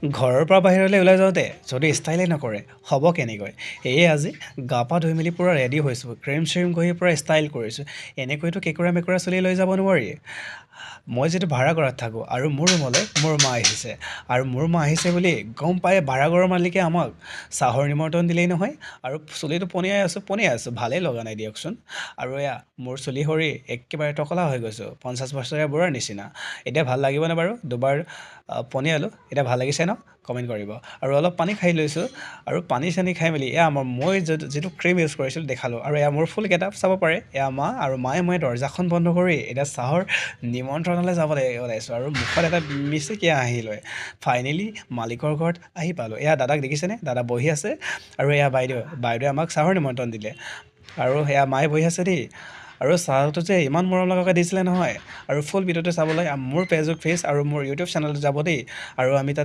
ঘৰৰ পৰা বাহিৰলৈ ওলাই যাওঁতে যদি ষ্টাইলে নকৰে হ'ব কেনেকৈ? সেয়ে আজি গা পা ধুই মেলি পূৰা ৰেডি হৈছোঁ, ক্ৰীম চ্ৰীম ঘঁহি পূৰা ষ্টাইল কৰিছোঁ। এনেকৈতো কেঁকুৰা মেকুৰা চুলি লৈ যাব নোৱাৰি। মই যিটো ভাড়া ঘৰত থাকোঁ আৰু মোৰ ৰুমলৈ মোৰ মা আহিছে, আৰু মোৰ মা আহিছে বুলি গম পাই ভাড়াঘৰৰ মালিকে আমাক চাহৰ নিমন্ত্ৰণ দিলেই নহয়, আৰু চুলিটো পনিয়াই আছোঁ, ভালেই লগা নাই দিয়কচোন। আৰু এয়া মোৰ চুলি সৰি একেবাৰে টকলা হৈ গৈছোঁ, 50 বছৰীয়া বুঢ়াৰ নিচিনা। এতিয়া ভাল লাগিবনে বাৰু? দুবাৰ পনিয়ালোঁ, এতিয়া ভাল লাগিছে ন? কমেণ্ট কৰিব। আৰু অলপ পানী খাই লৈছোঁ, আৰু পানী চানী খাই মেলি এয়া মই যিটো ক্ৰীম ইউজ কৰিছিলোঁ দেখালোঁ, আৰু এয়া মোৰ ফুল গেটআপ চাব পাৰে। এয়া মা আৰু মায়ে মই দৰ্জাখন বন্ধ কৰি এতিয়া চাহৰ নিমন্ত্ৰণলৈ যাবলৈ ওলাইছোঁ, আৰু মুখত এটা মিচিকীয়া হাঁহি লৈ ফাইনেলি মালিকৰ ঘৰত আহি পালোঁ। এয়া দাদাক দেখিছেনে? দাদা বহি আছে, আৰু এয়া বাইদেৱে আমাক চাহৰ নিমন্ত্ৰণ দিলে, আৰু সেয়া মায়ে বহি আছে দেই। আৰু চাহটো যে ইমান মৰম লগাকৈ দিছিলে নহয়, আৰু ফুল ভিডিঅ'টো চাবলৈ মোৰ ফেচবুক পেজ আৰু মোৰ ইউটিউব চেনেলটো যাব দেই, আৰু আমি তাত